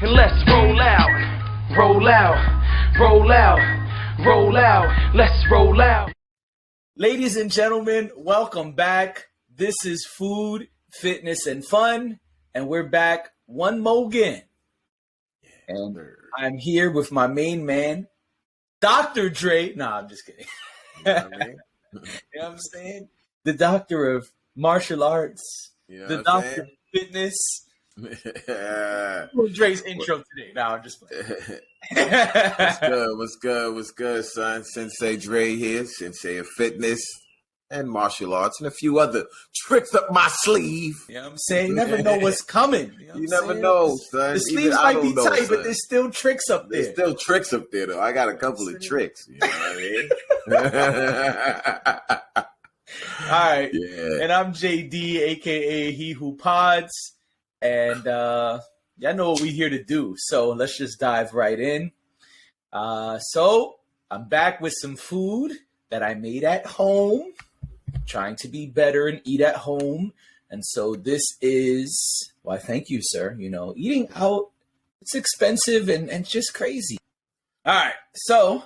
And let's roll out, roll out, roll out, roll out, let's roll out. Ladies and gentlemen, welcome back. This is Food, Fitness, and Fun, and we're back one more again. And I'm here with my main man, Dr. Dre. Nah, I'm just kidding. You know what I mean? You know what I'm saying? The doctor of martial arts, You know the what I'm doctor of saying? fitness. Yeah. Dre's intro today. Nah, I'm just playing. What's good, son? Sensei Dre here, Sensei of Fitness and Martial Arts, and a few other tricks up my sleeve. You know what I'm saying? You never know what's coming. You, know You what I'm never saying? know, son. The sleeves Even I might don't be know, tight, son. but there's still tricks up there. There's still tricks up there, though. I got a couple of tricks. You know what I mean? All right. Yeah. And I'm JD, aka He Who Pods. And y'all know what we're here to do. So let's just dive right in. So I'm back with some food that I made at home, trying to be better and eat at home. And so this is, well, thank you, sir. You know, eating out, it's expensive and just crazy. All right. So,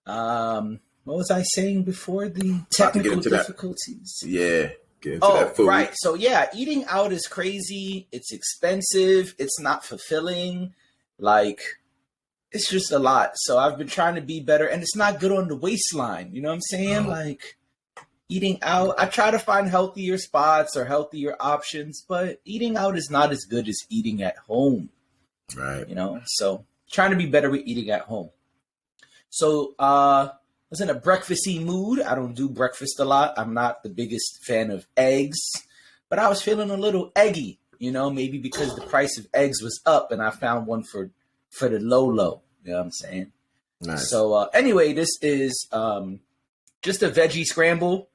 what was I saying before the technical difficulties? Yeah. Get into that food. Right. So yeah, eating out is crazy. It's expensive. It's not fulfilling. Like, it's just a lot. So I've been trying to be better, and it's not good on the waistline. You know what I'm saying? Like, eating out, I try to find healthier spots or healthier options, but eating out is not as good as eating at home. Right. You know, so trying to be better with eating at home. So I was in a breakfasty mood. I don't do breakfast a lot. I'm not the biggest fan of eggs, but I was feeling a little eggy, you know, maybe because the price of eggs was up and I found one for the low. You know what I'm saying? Nice. So anyway, this is just a veggie scramble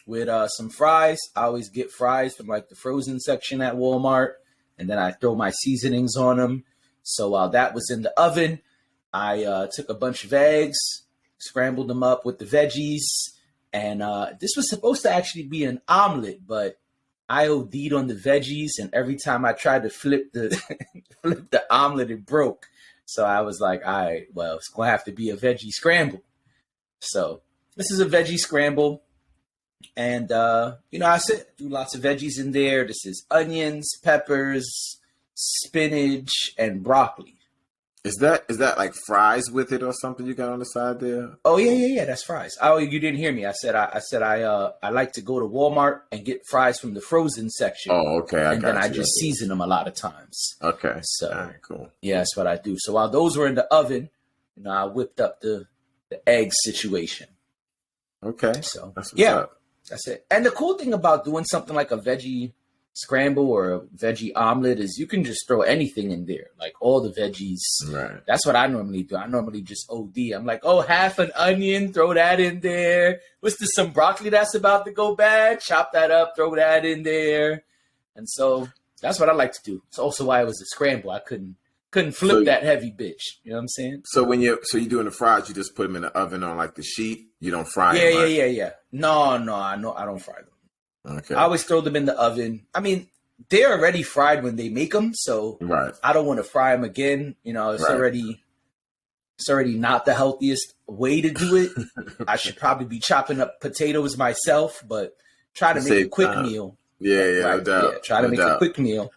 with some fries. I always get fries from like the frozen section at Walmart, and then I throw my seasonings on them. So while that was in the oven, I took a bunch of eggs, scrambled them up with the veggies, and this was supposed to actually be an omelet, but I OD'd on the veggies, and every time I tried to flip the flip the omelet, it broke. So I was like, all right, well, it's gonna have to be a veggie scramble. So this is a veggie scramble, and you know, I do lots of veggies in there. This is onions, peppers, spinach, and broccoli. Is that like fries with it or something you got on the side there? Oh yeah, that's fries. Oh, you didn't hear me. I said I like to go to Walmart and get fries from the frozen section. Oh, okay. And then I just season them a lot of times. Okay. So all right, cool. Yeah, that's what I do. So while those were in the oven, you know, I whipped up the egg situation. Okay. So that's that's it. And the cool thing about doing something like a veggie scramble or a veggie omelet is you can just throw anything in there, like all the veggies. Right. That's what I normally do. I normally just OD. I'm like, oh, half an onion, throw that in there. What's this, some broccoli that's about to go bad? Chop that up, throw that in there. And so that's what I like to do. It's also why it was a scramble. I couldn't flip that heavy bitch. You know what I'm saying? So when you're doing the fries, you just put them in the oven on like the sheet. You don't fry them. Yeah. No, I don't fry them. Okay. I always throw them in the oven. I mean, they're already fried when they make them, so right. I don't want to fry them again. You know, it's already not the healthiest way to do it. I should probably be chopping up potatoes myself, but try to make a quick meal. Yeah, right? No doubt. Yeah, try to make a quick meal.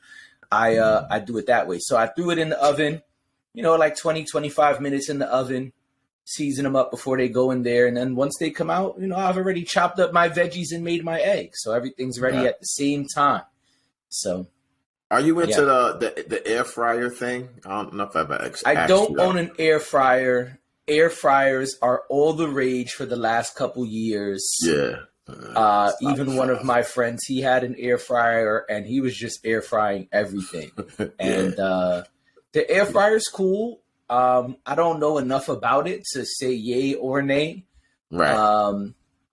I do it that way. So I threw it in the oven, you know, like 20, 25 minutes in the oven. Season them up before they go in there, and then once they come out, you know, I've already chopped up my veggies and made my eggs, so everything's ready at the same time. So, are you into the air fryer thing? I don't know if I've ever I don't own an air fryer. Air fryers are all the rage for the last couple years. Yeah. Even one of my friends, he had an air fryer, and he was just air frying everything. And the air fryer is cool. I don't know enough about it to say yay or nay. Right.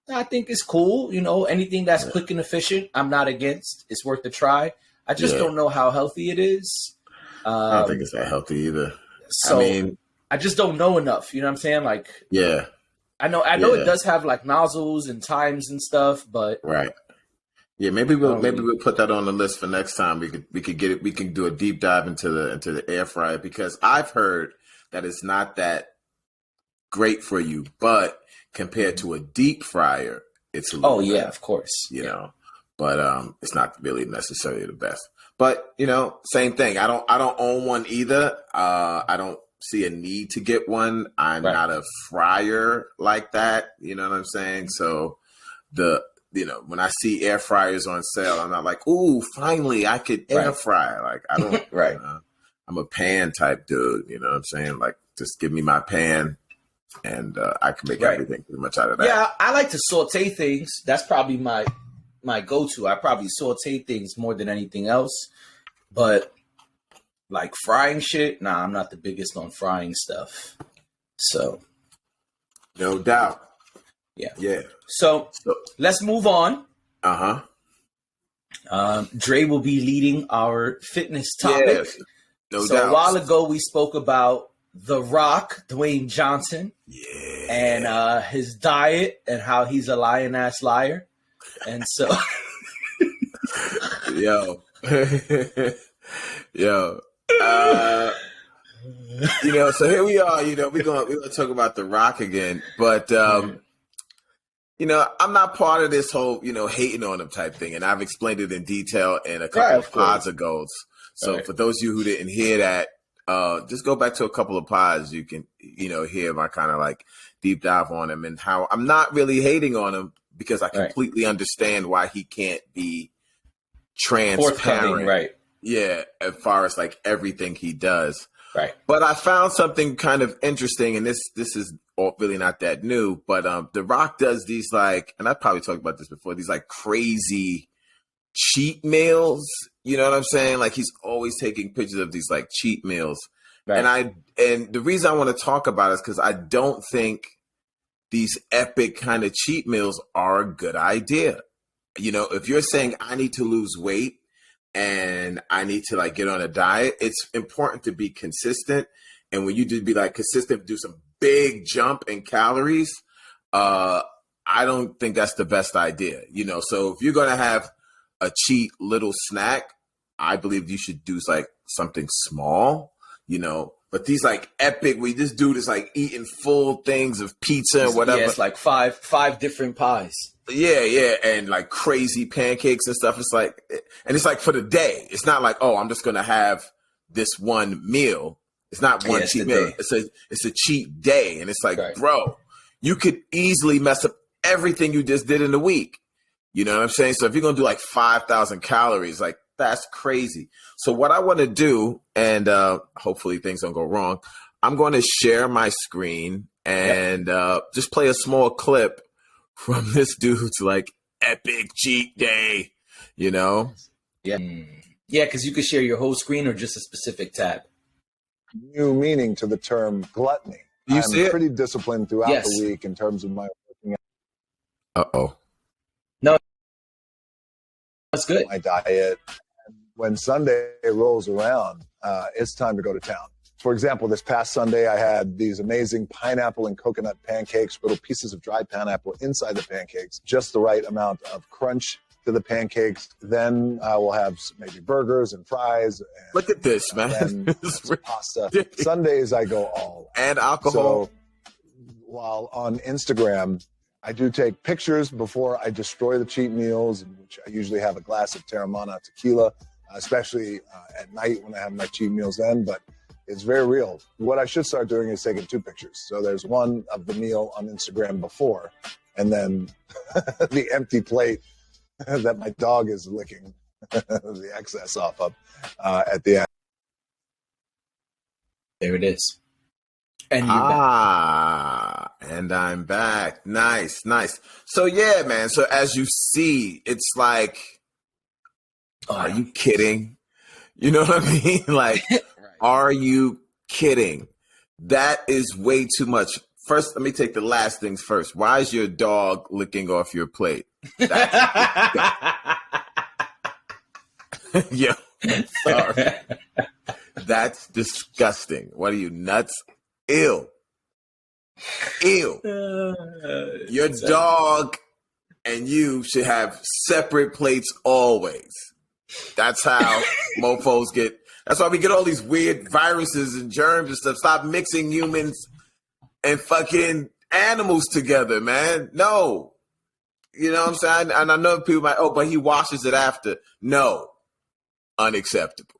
I think it's cool. You know, anything that's quick and efficient, I'm not against. It's worth a try. I just don't know how healthy it is. I don't think it's that healthy either. So, I mean, I just don't know enough. You know what I'm saying? Like, I know it does have like nozzles and times and stuff, but right. Yeah, maybe we'll put that on the list for next time. We could get it. We can do a deep dive into the air fryer, because I've heard that it's not that great for you, but compared to a deep fryer, it's a little better, of course. you know. But it's not really necessarily the best. But same thing. I don't own one either. I don't see a need to get one. I'm not a fryer like that. You know what I'm saying? So when I see air fryers on sale, I'm not like, ooh, finally I could air fry. Like, I don't. Right. I'm a pan type dude. You know what I'm saying? Like, just give me my pan, and I can make everything pretty much out of that. Yeah, I like to saute things. That's probably my go-to. I probably saute things more than anything else. But like frying shit, nah, I'm not the biggest on frying stuff. So, no doubt. Yeah. So let's move on. Dre will be leading our fitness topic. Yes, no doubt. A while ago, we spoke about The Rock, Dwayne Johnson, and his diet and how he's a lying-ass liar. And so, yo, so here we are. We're gonna talk about The Rock again, but I'm not part of this whole hating on him type thing, and I've explained it in detail in a couple of pods ago. So for those of you who didn't hear that, just go back to a couple of pods. You can hear my kind of like deep dive on him and how I'm not really hating on him, because I completely understand why he can't be transparent. Right. Yeah, as far as like everything he does. Right. But I found something kind of interesting, and this is really not that new, but The Rock does these like, and I probably talked about this before, these like crazy cheat meals. You know what I'm saying? Like, he's always taking pictures of these like cheat meals. Right. And the reason I want to talk about it is because I don't think these epic kind of cheat meals are a good idea. If you're saying I need to lose weight and I need to like get on a diet, it's important to be consistent. And when you do be like consistent, do some big jump in calories, I don't think that's the best idea. So if you're going to have a cheat little snack, I believe you should do like something small, but these like epic, we this dude is like eating full things of pizza and whatever. Yeah, it's like five different pies. Yeah, and like crazy pancakes and stuff. It's like, and it's like for the day. It's not like, oh, I'm just gonna have this one meal. It's not one cheat meal. It's a cheat day, and it's like, bro, you could easily mess up everything you just did in the week. You know what I'm saying? So if you're gonna do like 5,000 calories, like that's crazy. So what I want to do, and hopefully things don't go wrong, I'm going to share my screen and just play a small clip from this dude's like epic cheat day, Yeah. Yeah, because you could share your whole screen or just a specific tab. New meaning to the term gluttony. You see it? Pretty disciplined throughout the week in terms of my working out. Uh-oh. No, that's good. My diet. When Sunday rolls around, it's time to go to town. For example, this past Sunday, I had these amazing pineapple and coconut pancakes, little pieces of dried pineapple inside the pancakes, just the right amount of crunch to the pancakes. Then I will have maybe burgers and fries. And, look at this, man. Pasta. Sundays, I go all out. And alcohol. So while on Instagram, I do take pictures before I destroy the cheat meals, in which I usually have a glass of Terramana tequila, especially at night when I have my cheat meals then. But it's very real. What I should start doing is taking two pictures. So there's one of the meal on Instagram before, and then the empty plate that my dog is licking the excess off of at the end. There it is. And you're back. And I'm back. Nice. So yeah, man. So as you see, it's like, are you kidding? You know what I mean? Like, are you kidding? That is way too much. First, let me take the last things first. Why is your dog licking off your plate? Yeah, sorry. That's disgusting. What are you, nuts? Ew. Your dog and you should have separate plates always. That's how mofos get. That's why we get all these weird viruses and germs and stuff. Stop mixing humans and fucking animals together, man. No. You know what I'm saying? And I know people might, oh, but he washes it after. No. Unacceptable.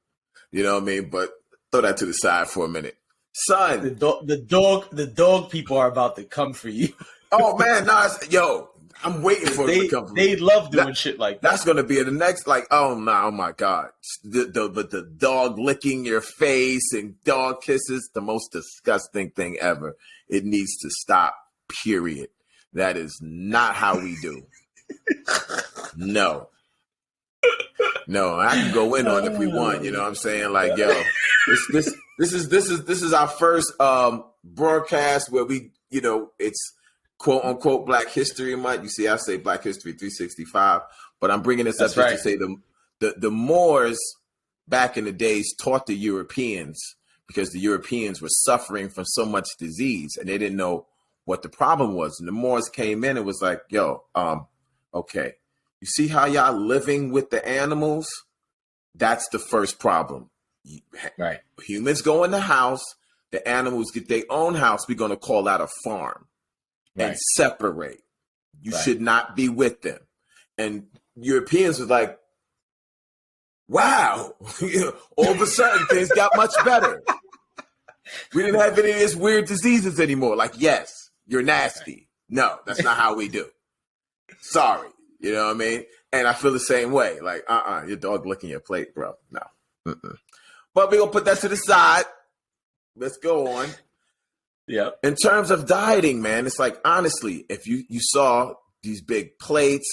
You know what I mean? But throw that to the side for a minute. Son. The dog people are about to come for you. Oh, man. No, yo, I'm waiting for them to come for me. They love doing shit like that. That's going to be the next, like, oh, my God. The dog licking your face and dog kisses, the most disgusting thing ever. It needs to stop, period. That is not how we do. No, I can go in on it if we want. You know what I'm saying? Like, yo, this is our first broadcast where we, you know, it's quote unquote Black History Month. You see, I say Black History 365, but I'm bringing this up just to say the Moors back in the days taught the Europeans, because the Europeans were suffering from so much disease and they didn't know what the problem was. And the Moors came in and was like, yo, okay, you see how y'all living with the animals? That's the first problem. Right. Humans go in the house, the animals get their own house. We're going to call that a farm and separate. You should not be with them. And Europeans was like, wow, all of a sudden things got much better. We didn't have any of these weird diseases anymore. Like, yes, you're nasty. No, that's not how we do. Sorry. You know what I mean? And I feel the same way. Like, your dog licking your plate, bro. No. But we're going to put that to the side. Let's go on. Yeah. In terms of dieting, man, it's like, honestly, if you saw these big plates,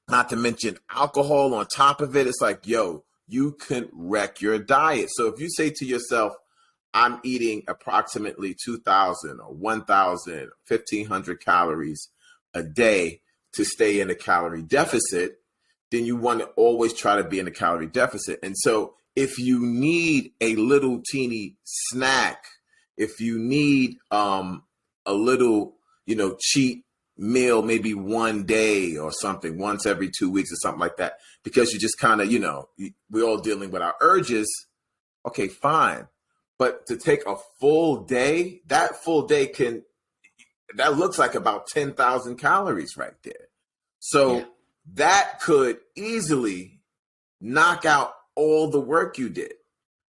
not to mention alcohol on top of it, it's like, yo, you can wreck your diet. So if you say to yourself, I'm eating approximately 2,000 or 1,000, 1,500 calories a day to stay in a calorie deficit, then you want to always try to be in a calorie deficit. And so if you need a little teeny snack, if you need a little, you know, cheat meal, maybe one day or something, once every 2 weeks or something like that, because you just kind of, you know, we're all dealing with our urges. Okay, fine. But to take a full day, that full day that looks like about 10,000 calories right there. So that could easily knock out all the work you did,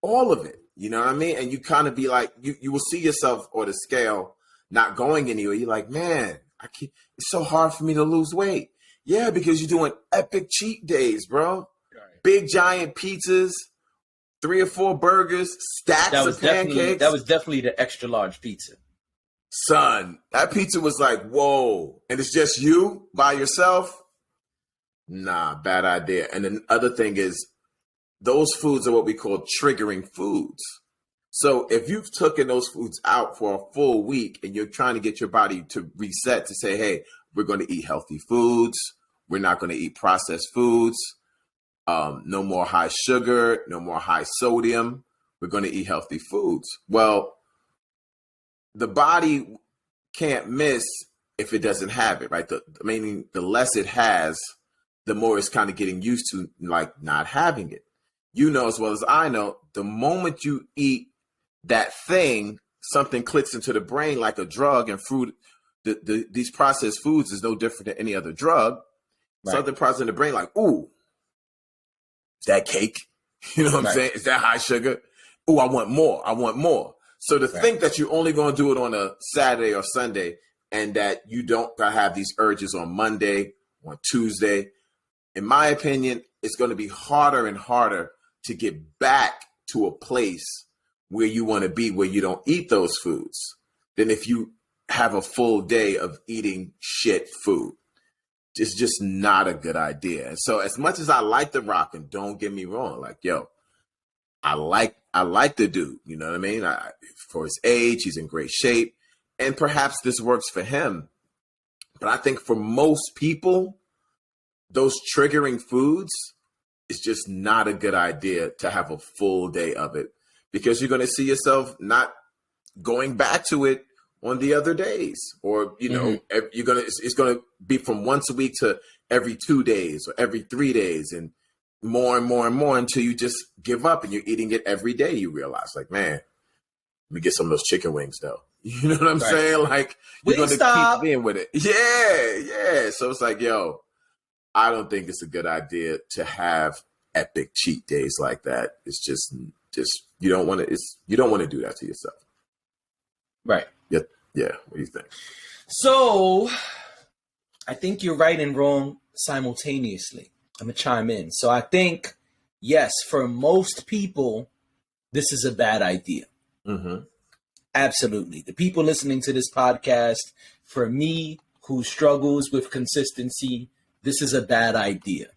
all of it. You know what I mean? And you kind of be like, you will see yourself or the scale not going anywhere. You're like, man, it's so hard for me to lose weight. Yeah, because you're doing epic cheat days, bro. Right. Big giant pizzas, 3 or 4 burgers, stacks of pancakes. That was definitely the extra large pizza. Son, that pizza was like, whoa. And it's just you by yourself? Nah, bad idea. And the other thing is, those foods are what we call triggering foods. So if you've taken those foods out for a full week and you're trying to get your body to reset to say, hey, we're going to eat healthy foods. We're not going to eat processed foods. No more high sugar, no more high sodium. We're going to eat healthy foods. Well, the body can't miss if it doesn't have it, right? Meaning the less it has, the more it's kind of getting used to like not having it. You know as well as I know, the moment you eat that thing, something clicks into the brain like a drug, and fruit. These processed foods is no different than any other drug. Right. Something processed in the brain, like, ooh, is that cake? You know what I'm saying? Is that high sugar? Ooh, I want more. I want more. So to think that you're only going to do it on a Saturday or Sunday, and that you don't have these urges on Monday, on Tuesday, in my opinion, it's going to be harder and harder to get back to a place where you want to be, where you don't eat those foods, than if you have a full day of eating shit food. It's just not a good idea. And so as much as I like The Rock, and don't get me wrong, like, yo, I like the dude, you know what I mean? For his age, he's in great shape, and perhaps this works for him. But I think for most people, those triggering foods is just not a good idea to have a full day of it, because you're going to see yourself not going back to it on the other days, or you're gonna it's gonna be from once a week to every 2 days or every 3 days, and more until you just give up and you're eating it every day. You realize, like, man, let me get some of those chicken wings though. You know what I'm saying? Like, you're gonna keep being with it. Yeah. So it's like, yo, I don't think it's a good idea to have epic cheat days like that. It's just you don't want to do that to yourself. Right. Yeah. What do you think? So I think you're right and wrong simultaneously. I'm going to chime in. So I think, yes, for most people, this is a bad idea. Mm-hmm. Absolutely. The people listening to this podcast, for me, who struggles with consistency, this is a bad idea.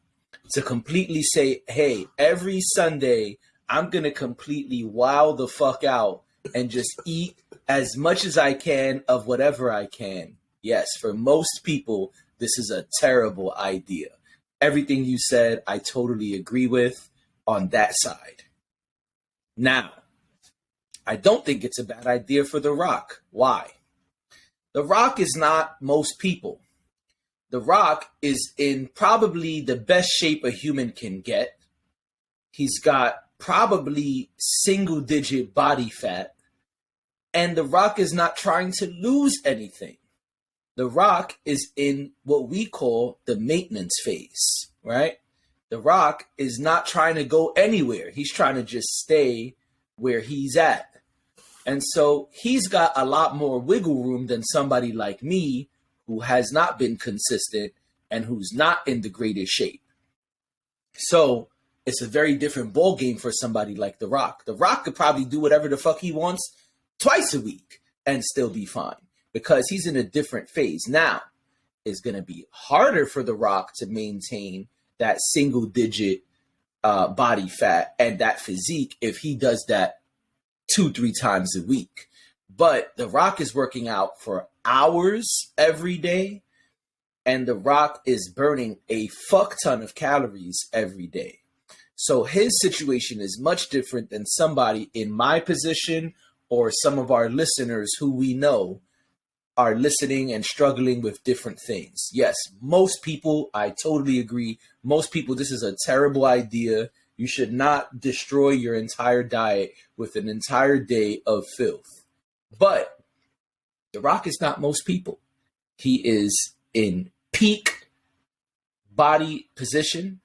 To completely say, hey, every Sunday, I'm going to completely wow the fuck out and just eat as much as I can of whatever I can. Yes, for most people, this is a terrible idea. Everything you said, I totally agree with on that side. Now, I don't think it's a bad idea for The Rock. Why? The Rock is not most people. The Rock is in probably the best shape a human can get. He's got probably single-digit body fat. And The Rock is not trying to lose anything. The Rock is in what we call the maintenance phase, right? The Rock is not trying to go anywhere. He's trying to just stay where he's at. And so he's got a lot more wiggle room than somebody like me who has not been consistent and who's not in the greatest shape. So it's a very different ball game for somebody like The Rock. The Rock could probably do whatever the fuck he wants twice a week and still be fine because he's in a different phase. Now, it's going to be harder for The Rock to maintain that single digit body fat and that physique if he does that 2-3 times a week. But The Rock is working out for hours every day, and The Rock is burning a fuck ton of calories every day. So his situation is much different than somebody in my position or some of our listeners who we know are listening and struggling with different things. Yes, most people, I totally agree. Most people, this is a terrible idea. You should not destroy your entire diet with an entire day of filth. But The Rock is not most people. He is in peak body position.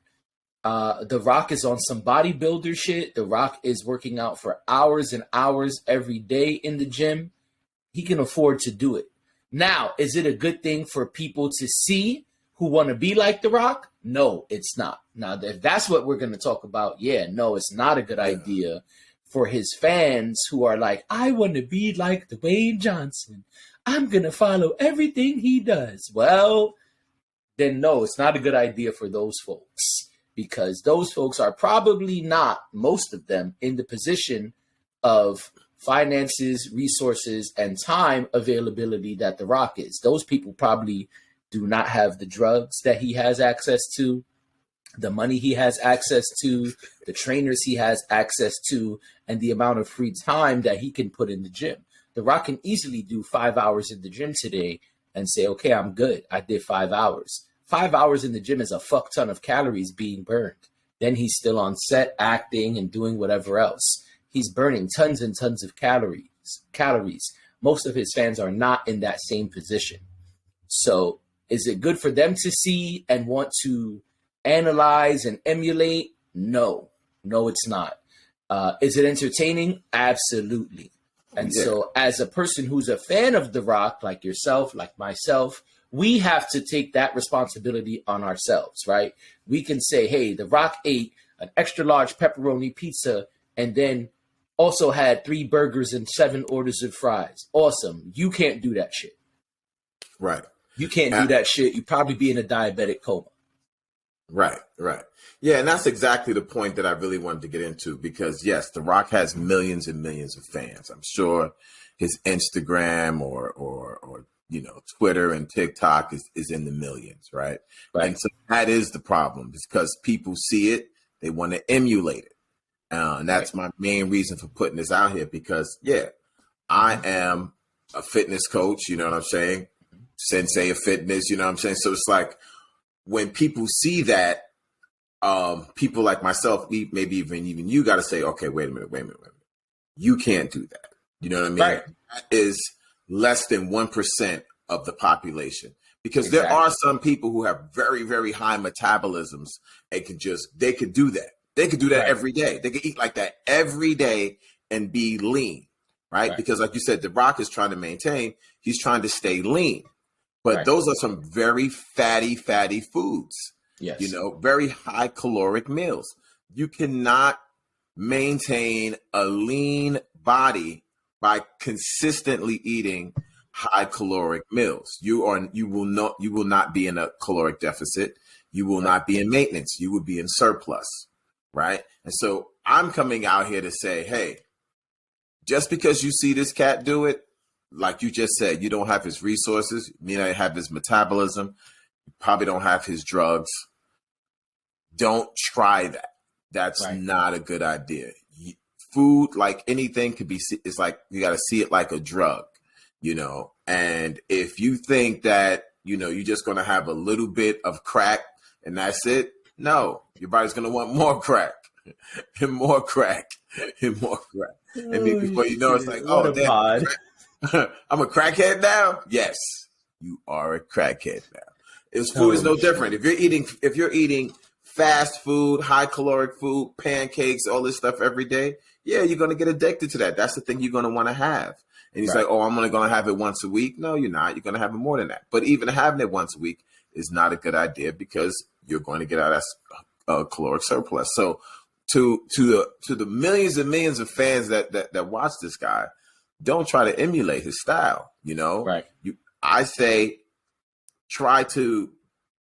The Rock is on some bodybuilder shit. The Rock is working out for hours and hours every day in the gym. He can afford to do it. Now, is it a good thing for people to see who want to be like The Rock? No, it's not. Now, if that's what we're going to talk about, yeah, no, it's not a good idea for his fans who are like, I want to be like Dwayne Johnson. I'm going to follow everything he does. Well, then no, it's not a good idea for those folks. Because those folks are probably not, most of them, in the position of finances, resources, and time availability that The Rock is. Those people probably do not have the drugs that he has access to, the money he has access to, the trainers he has access to, and the amount of free time that he can put in the gym. The Rock can easily do 5 hours in the gym today and say, okay, I'm good. I did 5 hours. 5 hours in the gym is a fuck ton of calories being burned. Then he's still on set acting and doing whatever else. He's burning tons and tons of calories. Most of his fans are not in that same position. So is it good for them to see and want to analyze and emulate? No, it's not. Is it entertaining? Absolutely. And so as a person who's a fan of The Rock, like yourself, like myself, we have to take that responsibility on ourselves, right? We can say, hey, The Rock ate an extra large pepperoni pizza and then also had 3 burgers and 7 orders of fries. Awesome. You can't do that shit. Right. You can't do that shit. You'd probably be in a diabetic coma. Right. Yeah, and that's exactly the point that I really wanted to get into because, yes, The Rock has millions and millions of fans. I'm sure his Instagram or Twitter and TikTok is in the millions, right? And so that is the problem because people see it, they want to emulate it. And that's my main reason for putting this out here because, I am a fitness coach, you know what I'm saying? Sensei of fitness, you know what I'm saying? So it's like when people see that, people like myself, maybe even you got to say, okay, wait a minute. You can't do that. You know what I mean? Right. That is less than 1% of the population. Because Exactly. there are some people who have very, very high metabolisms and they could do that. They could do that Right. every day. They could eat like that every day and be lean, right? Because like you said, The Rock is trying to maintain, he's trying to stay lean. But Right. those are some very fatty foods. Yes. You know, very high caloric meals. You cannot maintain a lean body by consistently eating high caloric meals. You will not be in a caloric deficit. You will not be in maintenance. You will be in surplus, right? And so I'm coming out here to say, hey, just because you see this cat do it, like you just said, you don't have his resources, you don't have his metabolism, you probably don't have his drugs. Don't try that. That's not a good idea. Food, like anything, could be, it's like you got to see it like a drug, you know. And if you think that, you know, you're just going to have a little bit of crack and that's it, no, your body's going to want more crack and more crack and more crack. And then before you know, it's like, oh, damn, I'm a crackhead now. Yes, you are a crackhead now. Food is no different. If you're eating fast food, high caloric food, pancakes, all this stuff every day, yeah, you're going to get addicted to that. That's the thing you're going to want to have. And he's like, oh, I'm only going to have it once a week. No, you're not. You're going to have it more than that. But even having it once a week is not a good idea because you're going to get out of caloric surplus. So to the millions and millions of fans that watch this guy, don't try to emulate his style. You know, right? I say try to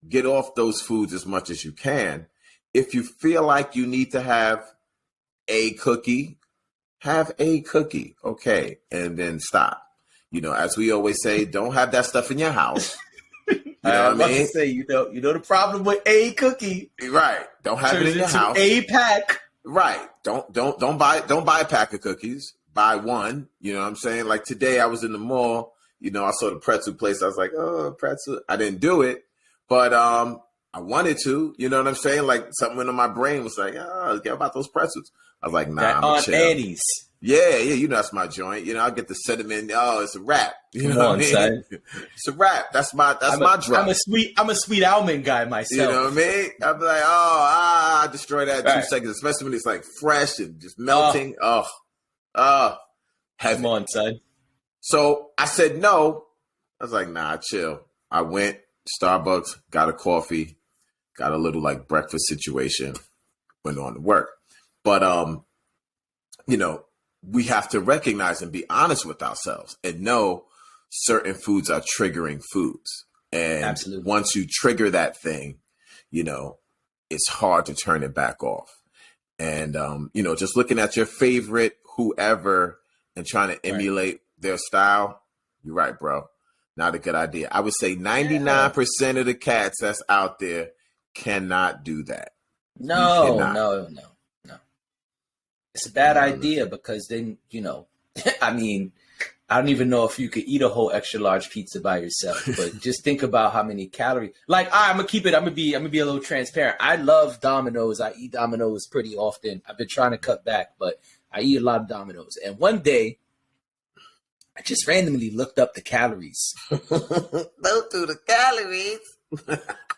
get off those foods as much as you can. If you feel like you need to have a cookie, have a cookie, okay, and then stop. You know, as we always say, don't have that stuff in your house. You know what I mean? Say, you know the problem with a cookie, right? Don't have it in your house. A pack, right? Don't buy a pack of cookies. Buy one. You know what I'm saying? Like today, I was in the mall. You know, I saw the pretzel place. I was like, oh, pretzel. I didn't do it, but I wanted to. You know what I'm saying? Like something in my brain was like, oh, get about those pretzels. I was like, nah, I'm chill. Annie's. Yeah, you know that's my joint. You know, I get the cinnamon. Oh, it's a wrap. You know what I mean? Son. It's a wrap. That's my drug. I'm a sweet almond guy myself. You know what I mean? I'd be like, I destroy that in 2 seconds, especially when it's like fresh and just melting. Come on, son. So I said no. I was like, nah, chill. I went Starbucks, got a coffee, got a little like breakfast situation, went on to work. But you know, we have to recognize and be honest with ourselves and know certain foods are triggering foods. And absolutely, once you trigger that thing, you know, it's hard to turn it back off. And you know, just looking at your favorite whoever and trying to emulate their style, you're right, bro. Not a good idea. I would say 99% of the cats that's out there cannot do that. No. It's a bad idea because then, you know, I mean, I don't even know if you could eat a whole extra large pizza by yourself, but just think about how many calories. Like, I'm gonna be a little transparent. I love Domino's. I eat Domino's pretty often. I've been trying to cut back, but I eat a lot of Domino's. And one day, I just randomly looked up the calories. Don't do the calories,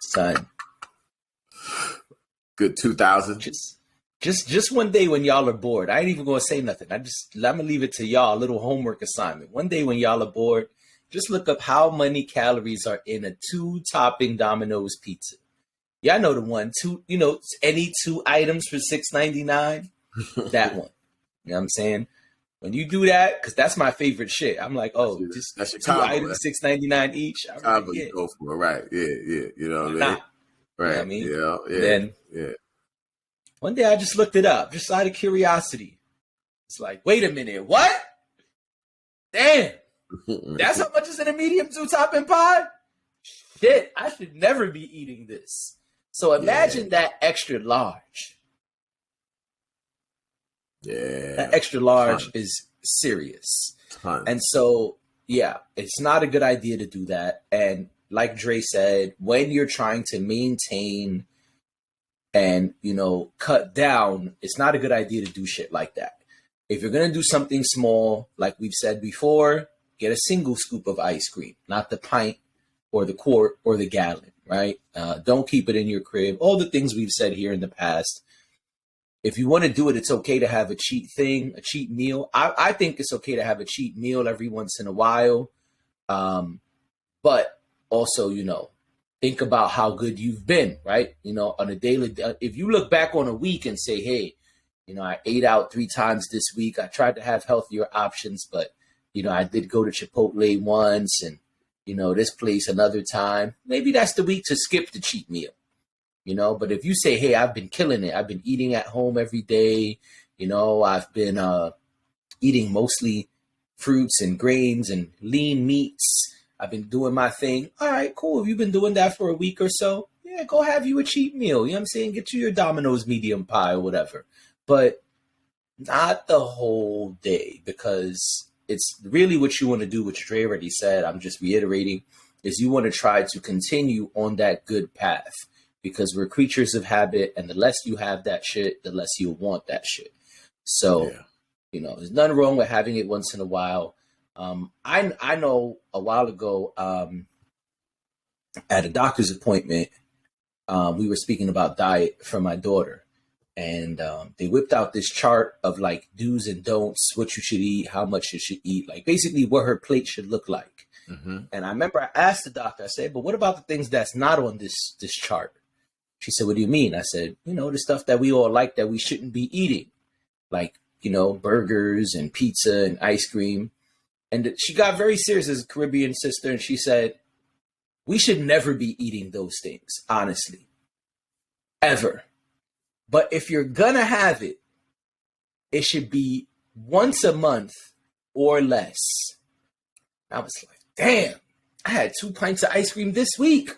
son. Good 2,000. Just one day when y'all are bored, I ain't even gonna say nothing. I'm gonna leave it to y'all, a little homework assignment. One day when y'all are bored, just look up how many calories are in a 2-topping Domino's pizza. Y'all know the one, any 2 items for $6.99. That one. You know what I'm saying? When you do that, because that's my favorite shit. I'm like, that's your 2 combo, items, $6.99 each. Combo you go for it, right? Yeah. You know what I mean? Right. You know what I mean? Yeah. Then one day I just looked it up, just out of curiosity. It's like, wait a minute, what? Damn. That's how much is in a medium 2-topping pie? Shit, I should never be eating this. So imagine that extra large. Yeah. That extra large is serious. And so, Yeah, it's not a good idea to do that. And like Dre said, when you're trying to maintain and, cut down, it's not a good idea to do shit like that. If you're going to do something small, like we've said before, get a single scoop of ice cream, not the pint or the quart or the gallon, right? Don't keep it in your crib. All the things we've said here in the past. If you want to do it, it's okay to have a cheat thing, a cheat meal. I think it's okay to have a cheat meal every once in a while. But also, think about how good you've been, right? On a daily, if you look back on a week and say, hey, I ate out 3 times this week. I tried to have healthier options, but, I did go to Chipotle once and, this place another time. Maybe that's the week to skip the cheat meal. But if you say, hey, I've been killing it. I've been eating at home every day. I've been eating mostly fruits and grains and lean meats. I've been doing my thing. All right, cool. If you've been doing that for a week or so, yeah, go have you a cheat meal. You know what I'm saying? Get you your Domino's medium pie or whatever. But not the whole day, because it's really what you want to do, which Dre already said. I'm just reiterating, is you want to try to continue on that good path. Because we're creatures of habit, and the less you have that shit, the less you'll want that shit. So, there's nothing wrong with having it once in a while. I know a while ago, at a doctor's appointment, we were speaking about diet for my daughter, and they whipped out this chart of like do's and don'ts, what you should eat, how much you should eat, like basically what her plate should look like. Mm-hmm. And I remember I asked the doctor, I said, but what about the things that's not on this chart? She said, what do you mean? I said, the stuff that we all like that we shouldn't be eating, like, burgers and pizza and ice cream. And she got very serious as a Caribbean sister. And she said, we should never be eating those things, honestly, ever. But if you're going to have it, it should be once a month or less. I was like, damn, I had 2 pints of ice cream this week.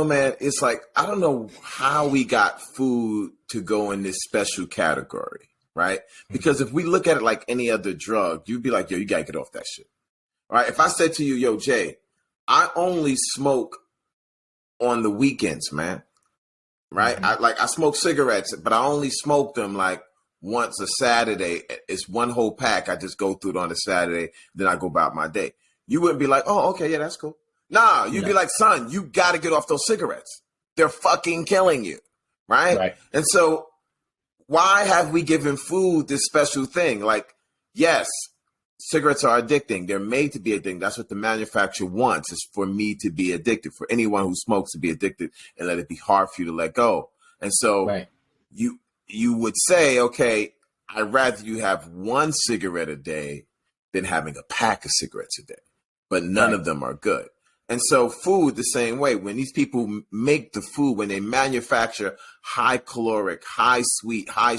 Man, it's like, I don't know how we got food to go in this special category, right? Because if we look at it like any other drug, you'd be like, yo, you got to get off that shit. All right. If I said to you, yo, Jay, I only smoke on the weekends, man. Right. Mm-hmm. I smoke cigarettes, but I only smoke them like once a Saturday. It's one whole pack. I just go through it on a Saturday. Then I go about my day. You wouldn't be like, oh, okay. Yeah, that's cool. Nah, you'd be like, son, you got to get off those cigarettes. They're fucking killing you, right? And so why have we given food this special thing? Like, yes, cigarettes are addicting. They're made to be addicting. That's what the manufacturer wants, is for me to be addicted, for anyone who smokes to be addicted and let it be hard for you to let go. And so you would say, okay, I'd rather you have 1 cigarette a day than having a pack of cigarettes a day, but none of them are good. And so food the same way. When these people make the food, when they manufacture high caloric, high sweet, high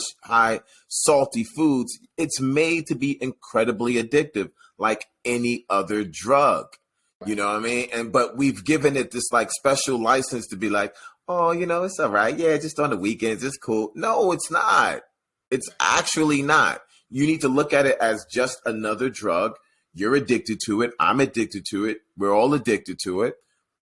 salty foods, it's made to be incredibly addictive, like any other drug. You know what I mean? But we've given it this like special license to be like, oh, it's all right. Yeah, just on the weekends, it's cool. No, it's not. It's actually not. You need to look at it as just another drug. You're addicted to it. I'm addicted to it. We're all addicted to it.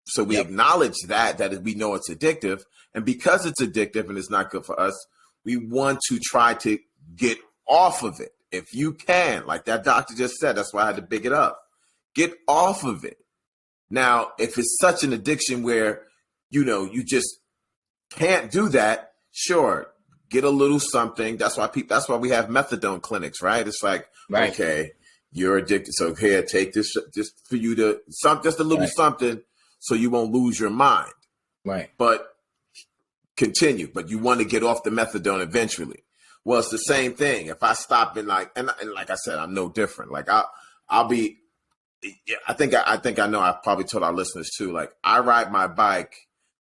So we acknowledge that we know it's addictive. And because it's addictive and it's not good for us, we want to try to get off of it. If you can, like that doctor just said, that's why I had to big it up. Get off of it. Now, if it's such an addiction where, you just can't do that, sure, get a little something. That's why we have methadone clinics, right? It's like, okay, you're addicted. So here, take this just for you to just a little something so you won't lose your mind. Right. But continue. But you want to get off the methadone eventually. Well, it's the same thing. If I stop and like I said, I'm no different. Like I'll be, I think I know I've probably told our listeners too, like I ride my bike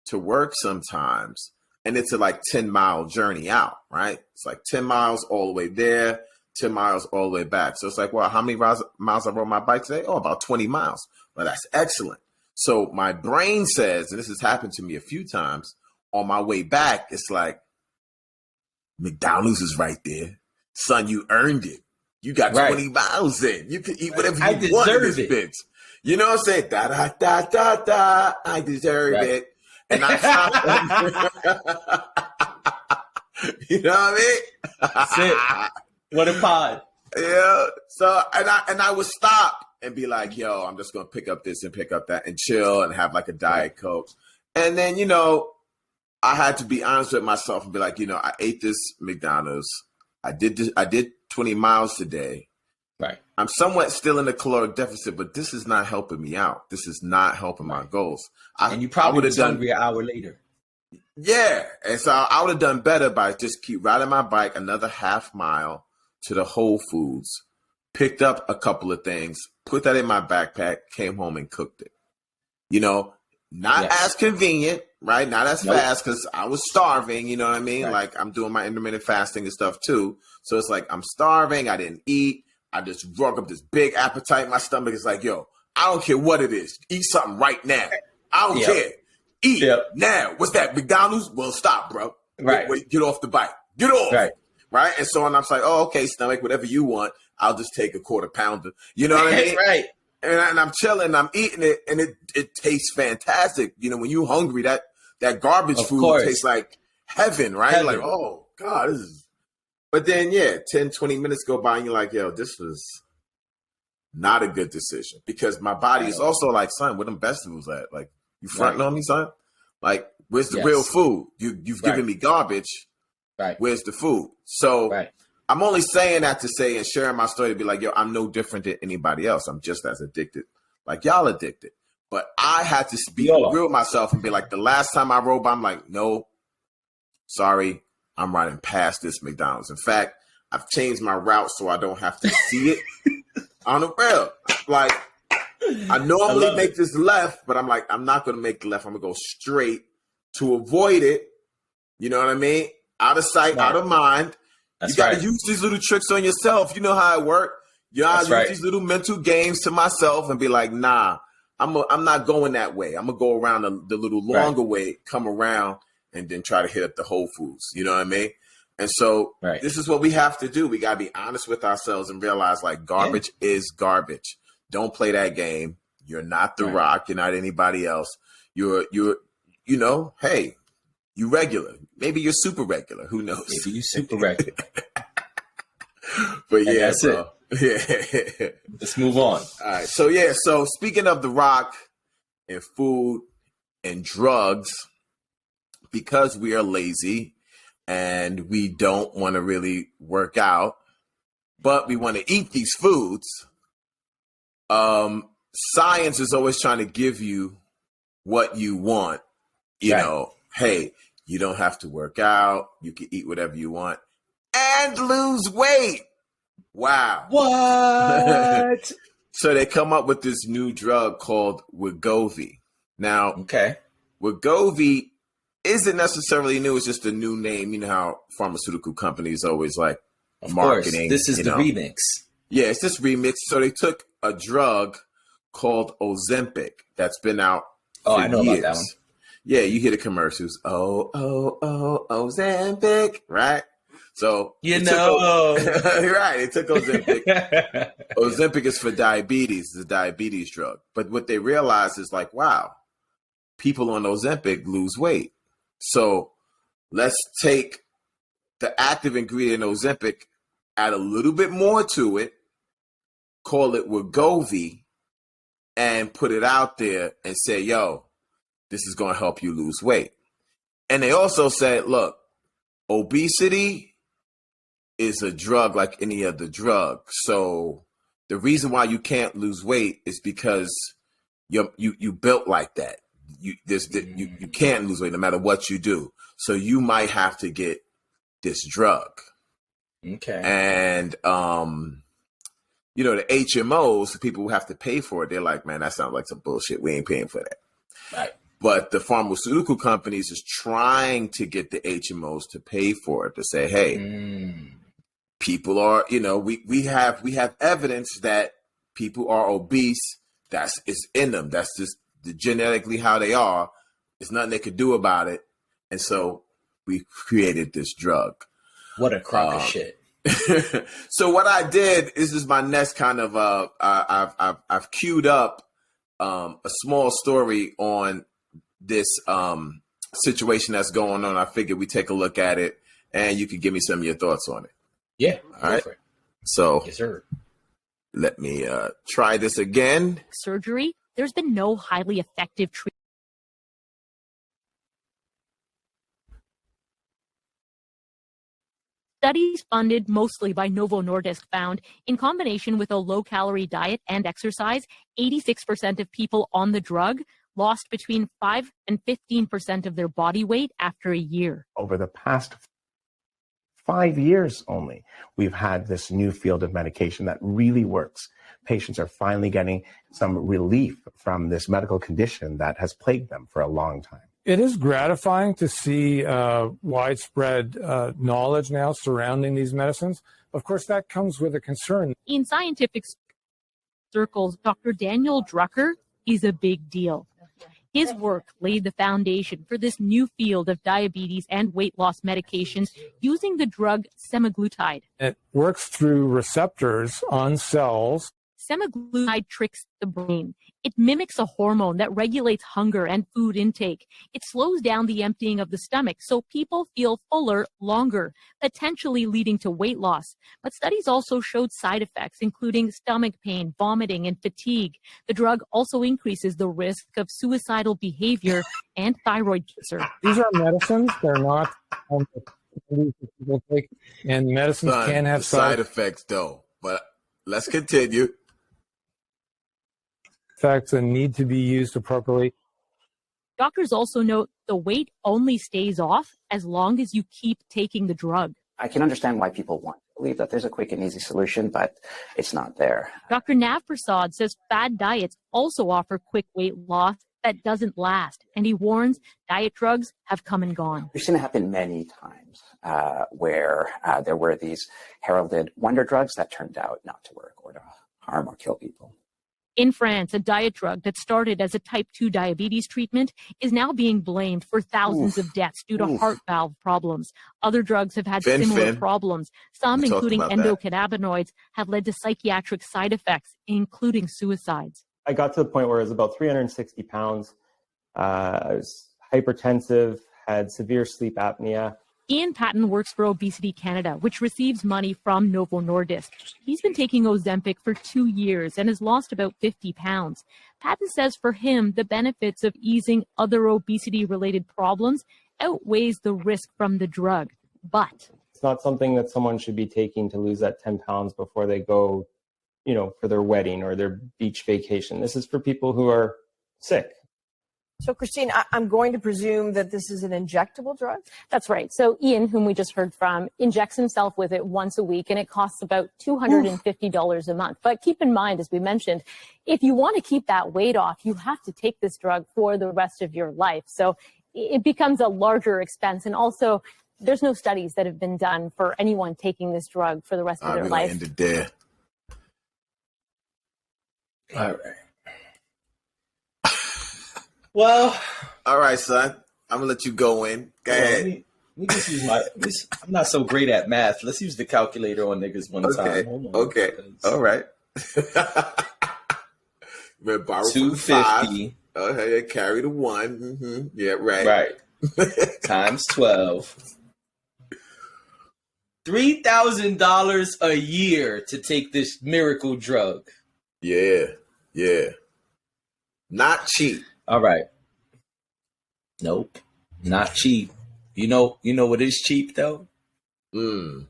to work sometimes and it's a like 10-mile journey out, right? It's like 10 miles all the way there, 10 miles all the way back. So it's like, well, how many miles I rode my bike today? Oh, about 20 miles. Well, that's excellent. So my brain says, and this has happened to me a few times, on my way back, it's like, McDonald's is right there. Son, you earned it. You got Right. 20 miles in. You can eat whatever I you want in this deserve it. bitch. You know what I'm saying? Da da da da da. I deserve Right. it. And I you know what I mean? That's it. What a pod. Yeah. So and I would stop and be like, yo, I'm just gonna pick up this and pick up that and chill and have like a Diet Coke. And then, you know, I had to be honest with myself and be like, you know, I ate this McDonald's. I did 20 miles today. Right. I'm somewhat still in a caloric deficit, but this is not helping me out. This is not helping my goals. And you probably would was hungry an hour later. Yeah. And so I would have done better by just keep riding my bike another half mile to the Whole Foods, picked up a couple of things, put that in my backpack, came home and cooked it. You know, not as convenient, right? Not as fast because I was starving, you know what I mean? Right. Like I'm doing my intermittent fasting and stuff too. So it's like I'm starving. I didn't eat. I just woke up this big appetite. My stomach is like, yo, I don't care what it is. Eat something right now. I don't care. Eat now. What's that? McDonald's? Well, stop, bro. Right. Wait, get off the bike. Get off. Right. Right. And so on, I'm like, oh, okay, stomach, whatever you want. I'll just take a quarter pounder. You know what I mean? Right. And I'm chilling, I'm eating it, and it tastes fantastic. You know, when you're hungry, that garbage food tastes like heaven, right? Heaven. Like, oh, God, this is... But then, 10, 20 minutes go by, and you're like, yo, this was not a good decision. Because my body is also like, son, where them vegetables at? Like, you fronting on me, son? Like, where's the real food? You've given me garbage. Right. Where's the food? So... I'm only saying that to say and sharing my story to be like, yo, I'm no different than anybody else. I'm just as addicted, like y'all addicted. But I had to be real with myself and be like, the last time I rode by, I'm like, no, sorry, I'm riding past this McDonald's. In fact, I've changed my route so I don't have to see it on the rail. Like, I normally make this left, but I'm like, I'm not going to make the left. I'm going to go straight to avoid it. You know what I mean? Out of sight, out of mind. You got to use these little tricks on yourself. You know how it works. You know, I use these little mental games to myself and be like, nah, I'm not going that way. I'm going to go around the little longer way, come around, and then try to hit up the Whole Foods. You know what I mean? And so this is what we have to do. We got to be honest with ourselves and realize, like, garbage is garbage. Don't play that game. You're not The Rock. You're not anybody else. You're you know, hey, you regular. Maybe you're super regular. Who knows? Maybe you super regular. But yeah, that's bro. it. Let's move on. All right. So so speaking of The Rock and food and drugs, because we are lazy and we don't want to really work out, but we want to eat these foods, science is always trying to give you what you want. You know, hey, you don't have to work out. You can eat whatever you want and lose weight. Wow. What? So they come up with this new drug called Wegovy. Now, Wegovy isn't necessarily new. It's just a new name. You know how pharmaceutical companies always like marketing. This is the remix. Yeah, it's this remix. So they took a drug called Ozempic that's been out for I know years. about that one. Yeah, you hear the commercials. Oh, Ozempic, right? So right, they took Ozempic. Ozempic is for diabetes, the diabetes drug. But what they realized is like, wow, people on Ozempic lose weight. So let's take the active ingredient Ozempic, add a little bit more to it, call it Wegovy, and put it out there and say, yo, this is going to help you lose weight. And they also said, look, obesity is a drug like any other drug. So the reason why you can't lose weight is because you built like that. You can't lose weight no matter what you do. So you might have to get this drug. Okay. And you know, the HMOs, the people who have to pay for it, they're like, man, that sounds like some bullshit. We ain't paying for that. Right. But the pharmaceutical companies is trying to get the HMOs to pay for it, to say, hey, people are, you know, we have evidence that people are obese. It's in them. That's just genetically how they are. There's nothing they could do about it. And so we created this drug. What a crock of shit. So what I did is my next kind of I've queued up a small story on this situation that's going on. I figured we take a look at it and you could give me some of your thoughts on it. Yeah. All right. So Yes, sir. let me try this again. Surgery, there's been no highly effective treatment. Studies funded mostly by Novo Nordisk found, in combination with a low-calorie diet and exercise, 86% of people on the drug lost between 5 and 15% of their body weight after a year. Over the past 5 years only, we've had this new field of medication that really works. Patients are finally getting some relief from this medical condition that has plagued them for a long time. It is gratifying to see widespread knowledge now surrounding these medicines. Of course, that comes with a concern. In scientific circles, Dr. Daniel Drucker is a big deal. His work laid the foundation for this new field of diabetes and weight loss medications using the drug semaglutide. It works through receptors on cells. Semaglutide tricks the brain. It mimics a hormone that regulates hunger and food intake. It slows down the emptying of the stomach so people feel fuller longer, potentially leading to weight loss. But studies also showed side effects, including stomach pain, vomiting, and fatigue. The drug also increases the risk of suicidal behavior and thyroid cancer. These are medicines. They're not people take, and medicines Son, can have the side effects, though. But let's continue. effects and need to be used appropriately. Doctors also note the weight only stays off as long as you keep taking the drug. I can understand why people want to believe that there's a quick and easy solution, but it's not there. Dr. Nav Prasad says fad diets also offer quick weight loss that doesn't last, and he warns diet drugs have come and gone. We've seen it happen many times where there were these heralded wonder drugs that turned out not to work or to harm or kill people. In France, a diet drug that started as a type 2 diabetes treatment is now being blamed for thousands of deaths due to heart valve problems. Other drugs have had similar problems. Some, including endocannabinoids, have led to psychiatric side effects, including suicides. I got to the point where I was about 360 pounds. I was hypertensive, had severe sleep apnea. Ian Patton works for Obesity Canada, which receives money from Novo Nordisk. He's been taking Ozempic for 2 years and has lost about 50 pounds. Patton says for him, the benefits of easing other obesity-related problems outweighs the risk from the drug. But it's not something that someone should be taking to lose that 10 pounds before they go, for their wedding or their beach vacation. This is for people who are sick. So, Christine, I'm going to presume that this is an injectable drug? That's right. So Ian, whom we just heard from, injects himself with it once a week, and it costs about $250 a month. But keep in mind, as we mentioned, if you want to keep that weight off, you have to take this drug for the rest of your life. So it becomes a larger expense. And also, there's no studies that have been done for anyone taking this drug for the rest of their life. End it there. All right. Well, all right, son. I'm gonna let you go in. Go ahead. Let me just use I'm not so great at math. Let's use the calculator on niggas one time. Hold on. Okay. All right. Borrow 250. Oh, hey, carry the one. Mm-hmm. Yeah, right. Right. Times 12. $3,000 a year to take this miracle drug. Yeah. Not cheap. All right. Nope. Not cheap. You know what is cheap though? And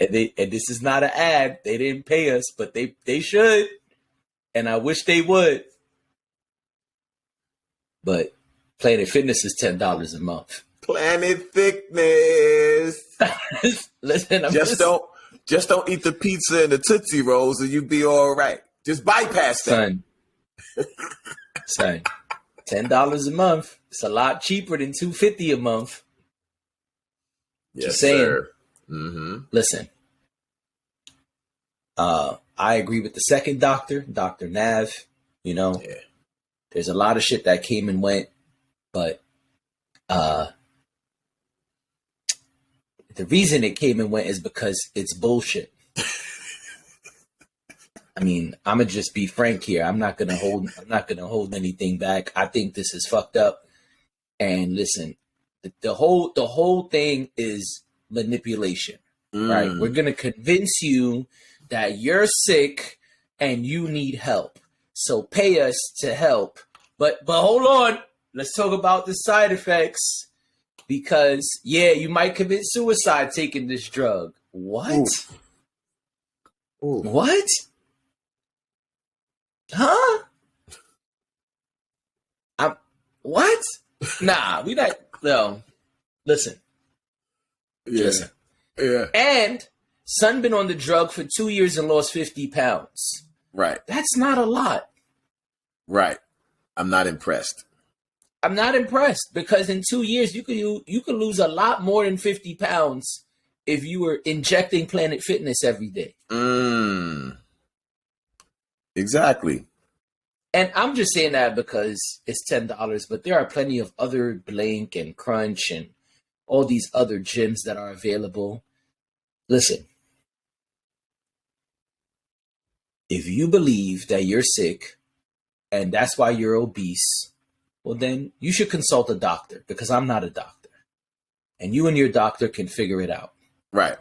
this is not an ad. They didn't pay us, but they should. And I wish they would. But Planet Fitness is $10 a month. Planet Fitness. Listen, just don't eat the pizza and the Tootsie Rolls and you be all right. Just bypass that. Son, $10 a month. It's a lot cheaper than $250 a month. Yes, Just saying. Sir. Mm-hmm. Listen, I agree with the second doctor, Dr. Nav. There's a lot of shit that came and went, but the The reason it came and went is because it's bullshit. I mean, I'm gonna just be frank here. I'm not gonna hold anything back. I think this is fucked up. And listen, the whole thing is manipulation, right? We're gonna convince you that you're sick and you need help, so pay us to help. But hold on, let's talk about the side effects, because you might commit suicide taking this drug. What? Ooh. What? Huh? What? Nah, we not. No. Listen. Yeah. Listen. Yeah. And son been on the drug for 2 years and lost 50 pounds. Right. That's not a lot. Right. I'm not impressed. I'm not impressed, because in 2 years you could lose a lot more than 50 pounds if you were injecting Planet Fitness every day. Exactly. And I'm just saying that because it's $10, but there are plenty of other Blink and Crunch and all these other gyms that are available. Listen, if you believe that you're sick and that's why you're obese, well, then you should consult a doctor, because I'm not a doctor. And you and your doctor can figure it out. Right.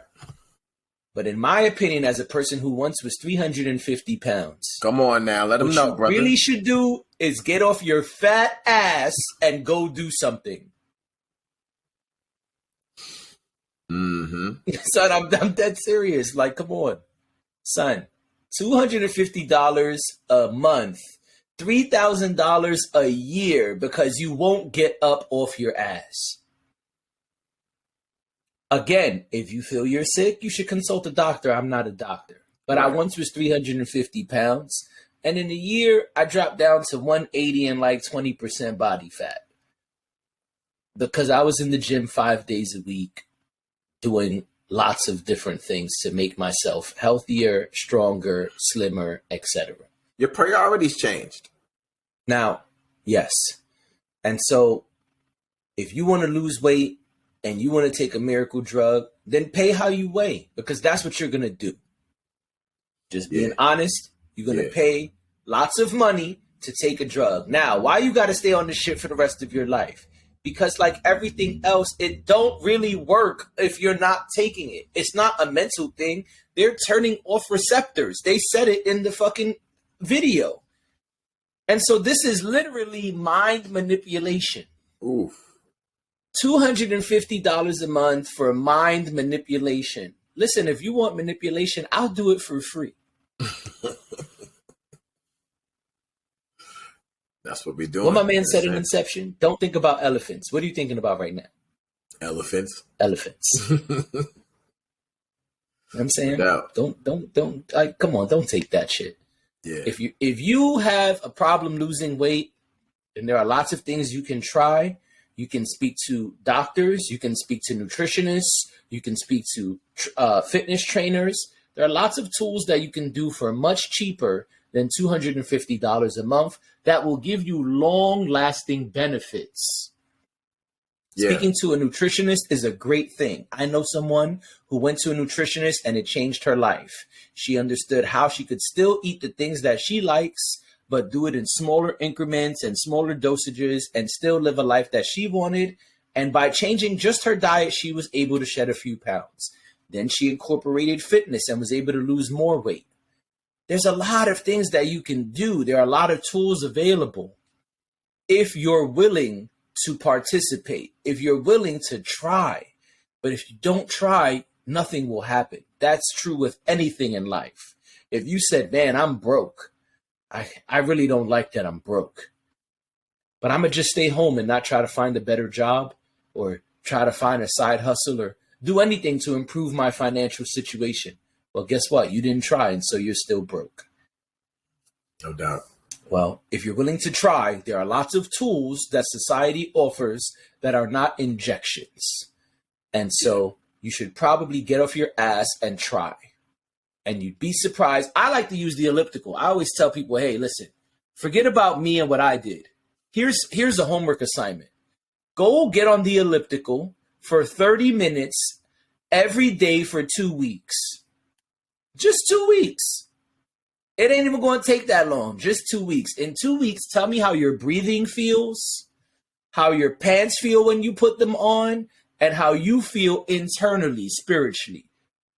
But in my opinion, as a person who once was 350 pounds, come on now, let them what know, you brother. really should do is get off your fat ass and go do something. Son, I'm dead serious. Like, come on, son. $250 a month, $3,000 a year, because you won't get up off your ass. Again, if you feel you're sick, you should consult a doctor. I'm not a doctor. But I once was 350 pounds. And in a year, I dropped down to 180 and like 20% body fat. Because I was in the gym 5 days a week doing lots of different things to make myself healthier, stronger, slimmer, etc. Your priorities changed. Now, yes. And so if you want to lose weight, and you want to take a miracle drug, then pay how you weigh, because that's what you're going to do. Just being honest, you're going to pay lots of money to take a drug. Now, why you got to stay on this shit for the rest of your life? Because like everything else, it don't really work if you're not taking it. It's not a mental thing. They're turning off receptors. They said it in the fucking video. And so this is literally mind manipulation. Oof. $250 a month for mind manipulation. Listen, if you want manipulation, I'll do it for free. That's what we're doing. What my man said in Inception, don't think about elephants. What are you thinking about right now? Elephants. Elephants. You know what I'm saying? No. Don't come on, don't take that shit. Yeah. If you have a problem losing weight, then there are lots of things you can try. You can speak to doctors. You can speak to nutritionists. You can speak to fitness trainers. There are lots of tools that you can do for much cheaper than $250 a month that will give you long-lasting benefits. Yeah. Speaking to a nutritionist is a great thing. I know someone who went to a nutritionist and it changed her life. She understood how she could still eat the things that she likes, but do it in smaller increments and smaller dosages and still live a life that she wanted. And by changing just her diet, she was able to shed a few pounds. Then she incorporated fitness and was able to lose more weight. There's a lot of things that you can do. There are a lot of tools available if you're willing to participate, if you're willing to try. But if you don't try, nothing will happen. That's true with anything in life. If you said, man, I'm broke, I really don't like that I'm broke, but I'm going to just stay home and not try to find a better job or try to find a side hustle or do anything to improve my financial situation. Well, guess what? You didn't try, and so you're still broke. No doubt. Well, if you're willing to try, there are lots of tools that society offers that are not injections. And so you should probably get off your ass and try. And you'd be surprised. I like to use the elliptical. I always tell people, hey, listen, forget about me and what I did. Here's a homework assignment. Go get on the elliptical for 30 minutes every day for 2 weeks. Just 2 weeks. It ain't even going to take that long. Just 2 weeks. In 2 weeks, tell me how your breathing feels, how your pants feel when you put them on, and how you feel internally, spiritually.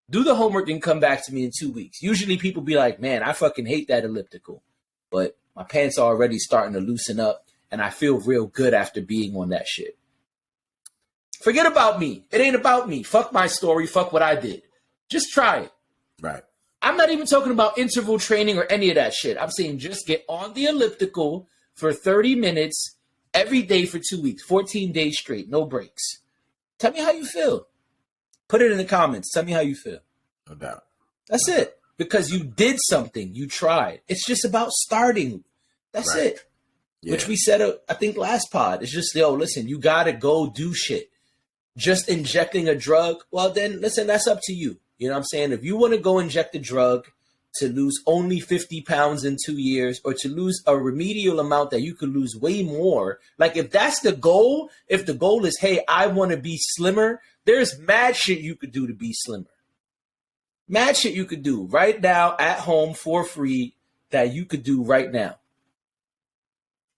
Do the homework and come back to me in 2 weeks. Usually people be like, man, I fucking hate that elliptical. But my pants are already starting to loosen up, and I feel real good after being on that shit. Forget about me. It ain't about me. Fuck my story. Fuck what I did. Just try it. Right. I'm not even talking about interval training or any of that shit. I'm saying just get on the elliptical for 30 minutes every day for 2 weeks, 14 days straight, no breaks. Tell me how you feel. Put it in the comments. Tell me how you feel. No doubt. That's it. Because you did something. You tried. It's just about starting. That's Right. it. Yeah. Which we said, I think, last pod. It's just, yo, listen, you got to go do shit. Just injecting a drug, well, then, listen, that's up to you. You know what I'm saying? If you want to go inject a drug to lose only 50 pounds in 2 years, or to lose a remedial amount that you could lose way more, like if that's the goal, if the goal is, hey, I want to be slimmer, there's mad shit you could do to be slimmer. Mad shit you could do right now at home for free that you could do right now.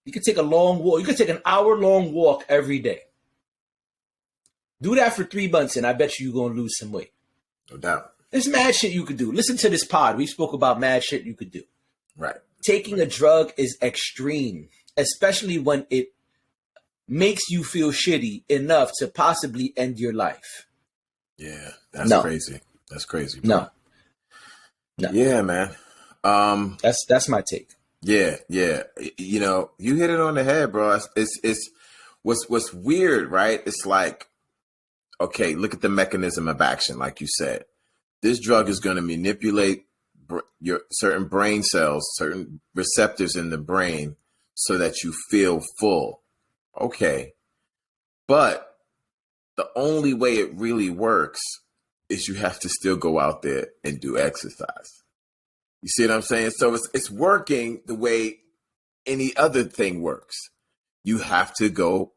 You could take a long walk. You could take an hour-long walk every day. Do that for 3 months, and I bet you're going to lose some weight. No doubt. There's mad shit you could do. Listen to this pod. We spoke about mad shit you could do. Right. Taking a drug is extreme, especially when it makes you feel shitty enough to possibly end your life. Yeah, that's No. crazy. That's crazy. Bro. No. Yeah, man. That's my take. Yeah. You know, you hit it on the head, bro. It's what's weird, right? It's like, okay, look at the mechanism of action, like you said. This drug is going to manipulate your certain brain cells, certain receptors in the brain, so that you feel full. Okay, but the only way it really works is you have to still go out there and do exercise. You see what I'm saying? So it's working the way any other thing works. You have to go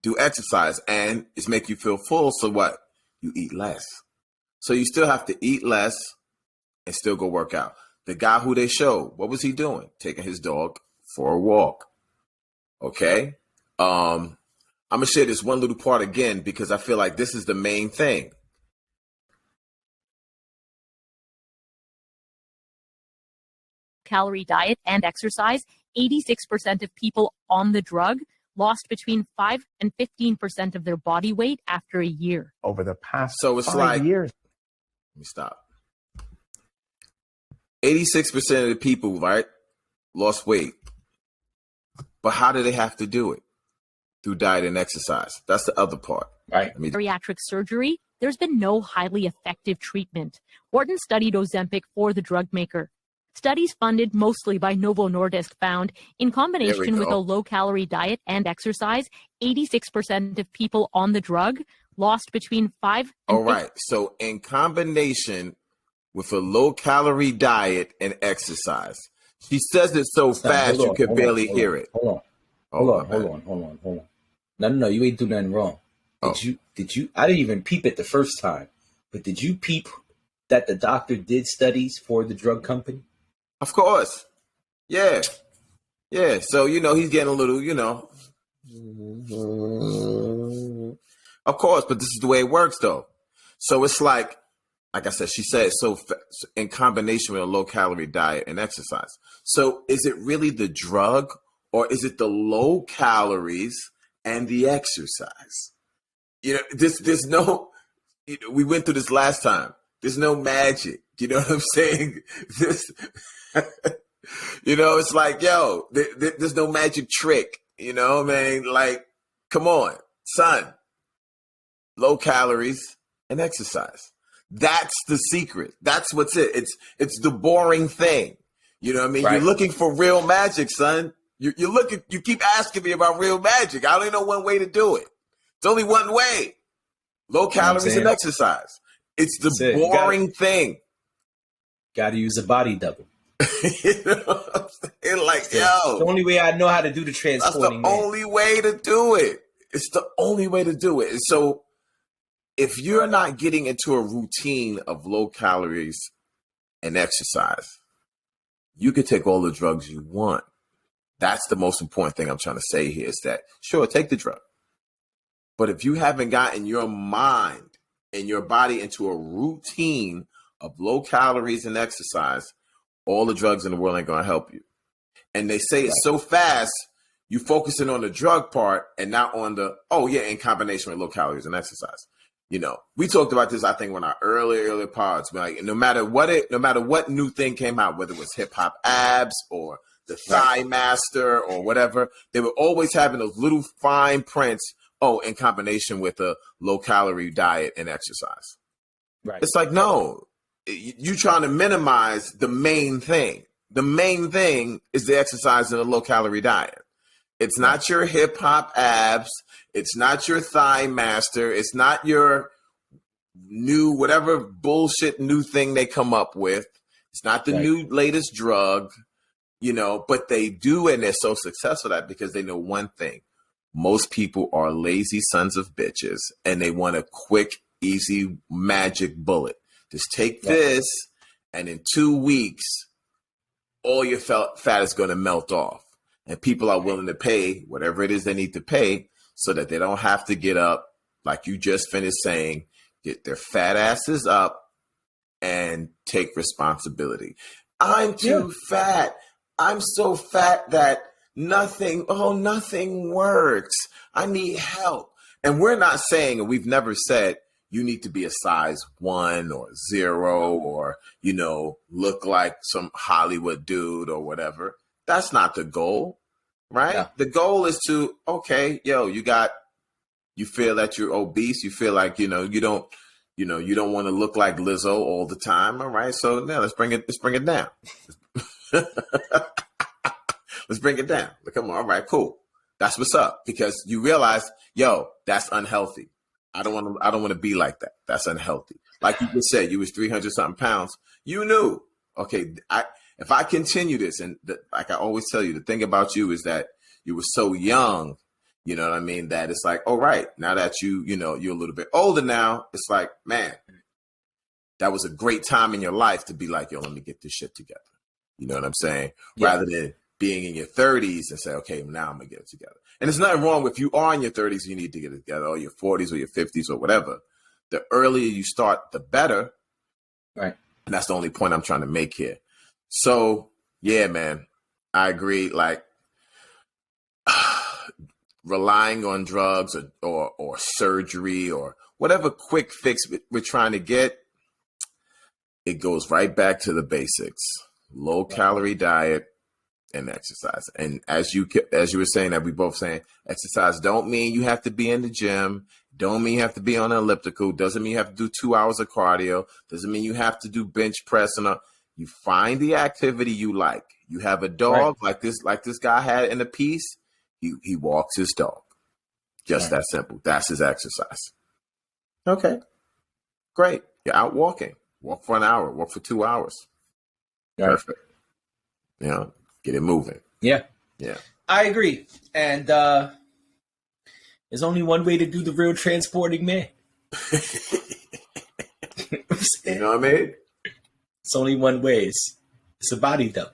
do exercise, and it's make you feel full. So what? You eat less. So you still have to eat less and still go work out. The guy who they showed, what was he doing? Taking his dog for a walk. Okay. I'm gonna share this one little part again because I feel like this is the main thing. Calorie diet and exercise, 86% of people on the drug lost between 5 and 15% of their body weight after a year. Over the past So it's 5 like, years. Let me stop. 86% of the people, right, lost weight. But how do they have to do it? Through diet and exercise. That's the other part. Right. Bariatric surgery, there's been no highly effective treatment. Wharton studied Ozempic for the drug maker. Studies funded mostly by Novo Nordisk found, in combination with a low-calorie diet and exercise, 86% of people on the drug lost between 5 and All right. So in combination with a low-calorie diet and exercise, she says it so fast you could barely hear it. Hold on. No, you ain't do nothing wrong. Did you? I didn't even peep it the first time, but did you peep that the doctor did studies for the drug company? Of course. Yeah. So, he's getting a little, of course, but this is the way it works though. So it's like I said, she said so in combination with a low calorie diet and exercise. So is it really the drug or is it the low calories and the exercise? There's no, we went through this last time. There's no magic. You know what I'm saying? It's like, there's no magic trick. Man, like, come on, son. Low calories and exercise. That's the secret. That's what's it. It's the boring thing. You know what I mean? Right. You're looking for real magic, son. You keep asking me about real magic. I only know one way to do it. It's only one way. Low calories and exercise. It's the boring thing. Got to use a body double. You know what I'm saying? Like, it's the only way I know how to do the transporting. That's the only way to do it. It's the only way to do it. And so if you're not getting into a routine of low calories and exercise, you could take all the drugs you want. That's the most important thing I'm trying to say here is that, sure, take the drug. But if you haven't gotten your mind and your body into a routine of low calories and exercise, all the drugs in the world ain't going to help you. And they say it so fast, you focusing on the drug part and not on the, in combination with low calories and exercise. You know, we talked about this, I think, when our early pods, like no matter what new thing came out, whether it was hip hop abs or the Thigh Master or whatever, they were always having those little fine prints, in combination with a low calorie diet and exercise. Right. It's like, no, you're trying to minimize the main thing. The main thing is the exercise and a low calorie diet. It's not your hip hop abs. It's not your Thigh Master. It's not your new, whatever bullshit new thing they come up with. It's not the new latest drug, but they do. And they're so successful at it because they know one thing. Most people are lazy sons of bitches and they want a quick, easy magic bullet. Just take this and in 2 weeks, all your fat is going to melt off. And people are willing to pay whatever it is they need to pay so that they don't have to get up, like you just finished saying, get their fat asses up and take responsibility. I'm too fat. I'm so fat that nothing works. I need help. And we're not saying, and we've never said, you need to be a size 1 or 0 or, look like some Hollywood dude or whatever. That's not the goal, right? Yeah. The goal is to, you feel that you're obese. You feel like, you don't want to look like Lizzo all the time. All right. So now let's bring it down. Let's bring it down. Come on. All right, cool. That's what's up. Because you realize, that's unhealthy. I don't want to be like that. That's unhealthy. Like you just said, you was 300 something pounds. You knew, okay, if I continue this, and like I always tell you, the thing about you is that you were so young, you know what I mean? That it's like, all right, now that you're a little bit older now, it's like, man, that was a great time in your life to be like, let me get this shit together. You know what I'm saying? Yeah. Rather than being in your 30s and say, okay, now I'm going to get it together. And there's nothing wrong with you are in your 30s, you need to get it together, or your 40s or your 50s or whatever. The earlier you start, the better. Right. And that's the only point I'm trying to make here. So, yeah, man, I agree. Like, relying on drugs or surgery or whatever quick fix we're trying to get, it goes right back to the basics. Low calorie diet and exercise. And as you were saying, that we both saying, exercise don't mean you have to be in the gym. Don't mean you have to be on an elliptical. Doesn't mean you have to do 2 hours of cardio. Doesn't mean you have to do bench press. You find the activity you like. You have a dog like this guy had in the piece. He walks his dog. Just that simple. That's his exercise. Okay. Great. You're out walking. Walk for an hour. Walk for 2 hours. Perfect. Get it moving. Yeah. Yeah. I agree. And there's only one way to do the real transporting, man. You know what I mean? It's only one way. It's a body, though.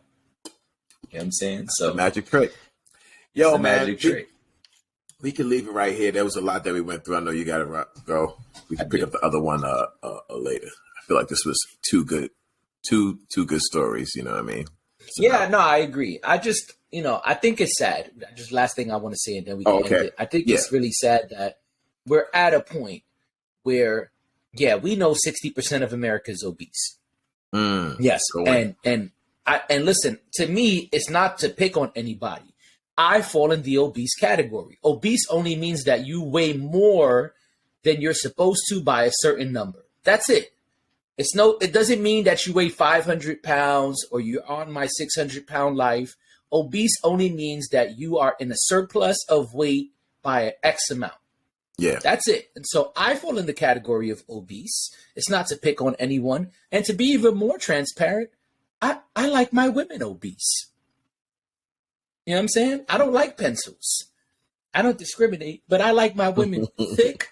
You know what I'm saying? So magic trick. Yo, man. Magic trick. We can leave it right here. There was a lot that we went through. I know you got to go. We can pick up the other one later. I feel like this was two good stories. You know what I mean? So, no, I agree. I just, I think it's sad. Just last thing I want to say, and then we can end it. I think it's really sad that we're at a point where, we know 60% of America is obese. Yes, and listen, to me, it's not to pick on anybody. I fall in the obese category. Obese only means that you weigh more than you're supposed to by a certain number. That's it. It doesn't mean that you weigh 500 pounds or you're on my 600-pound life. Obese only means that you are in a surplus of weight by an X amount. Yeah. That's it. And so I fall in the category of obese. It's not to pick on anyone. And to be even more transparent, I like my women obese. You know what I'm saying? I don't like pencils. I don't discriminate, but I like my women thick,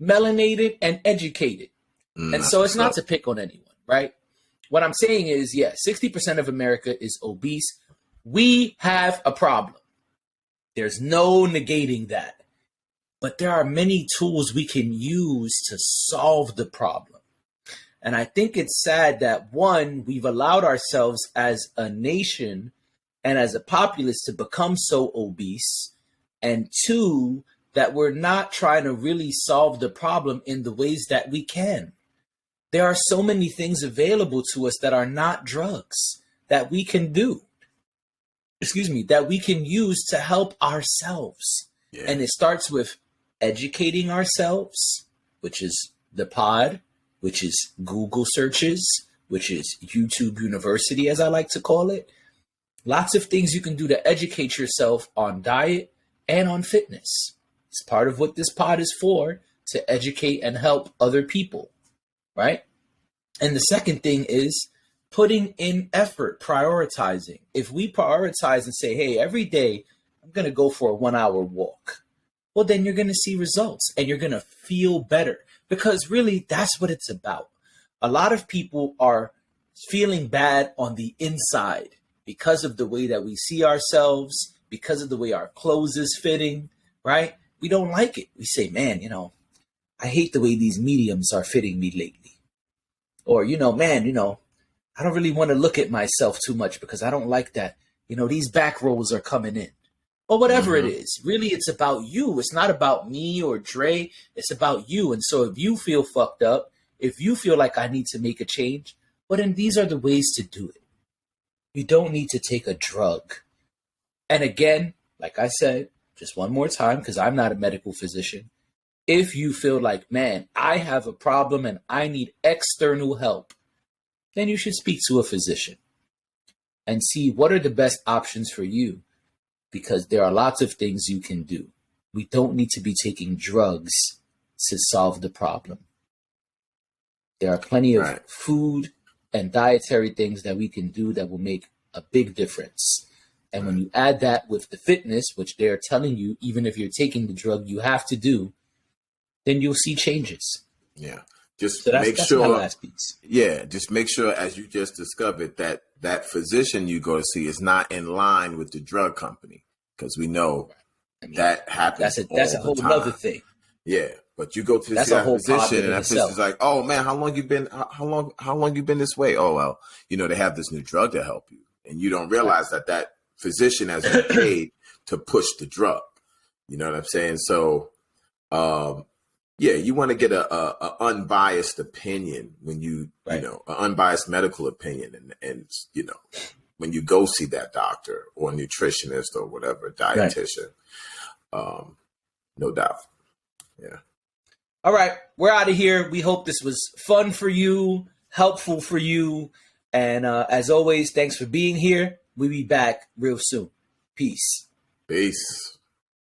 melanated, and educated. And so it's not to pick on anyone, right? What I'm saying is, 60% of America is obese. We have a problem. There's no negating that. But there are many tools we can use to solve the problem. And I think it's sad that, one, we've allowed ourselves as a nation and as a populace to become so obese. And two, that we're not trying to really solve the problem in the ways that we can. There are so many things available to us that are not drugs that we can do. That we can use to help ourselves. Yeah. And it starts with educating ourselves, which is the pod, which is Google searches, which is YouTube University, as I like to call it. Lots of things you can do to educate yourself on diet and on fitness. It's part of what this pod is for, to educate and help other people, right? And the second thing is putting in effort, prioritizing. If we prioritize and say, hey, every day I'm going to go for a 1 hour walk, well, then you're going to see results and you're going to feel better, because really that's what it's about. A lot of people are feeling bad on the inside because of the way that we see ourselves, because of the way our clothes is fitting, right? We don't like it. We say, man, I hate the way these mediums are fitting me lately. Or, man, I don't really want to look at myself too much because I don't like that. These back rolls are coming in. Or whatever it is. Really, it's about you. It's not about me or Dre. It's about you. And so if you feel fucked up, if you feel like I need to make a change, well, then these are the ways to do it. You don't need to take a drug. And again, like I said, just one more time, because I'm not a medical physician. If you feel like, man, I have a problem and I need external help, then you should speak to a physician and see what are the best options for you, because there are lots of things you can do. We don't need to be taking drugs to solve the problem. There are plenty of food and dietary things that we can do that will make a big difference. And when you add that with the fitness, which they're telling you, even if you're taking the drug, you have to do, then you'll see changes. Yeah. Just so make sure. My last piece. Yeah. Just make sure, as you just discovered, that that physician you go to see is not in line with the drug company, because we know that happens. That's a whole other thing. Yeah. But you go to see that physician, and that physician's like, "Oh man, how long you been? How long you been this way? Oh well, they have this new drug to help you, and you don't realize that physician has been paid to push the drug. You know what I'm saying? So, you want to get a unbiased opinion when you an unbiased medical opinion, and when you go see that doctor or nutritionist or whatever dietitian, no doubt, yeah." All right, we're out of here. We hope this was fun for you, helpful for you. And as always, thanks for being here. We'll be back real soon. Peace. Peace.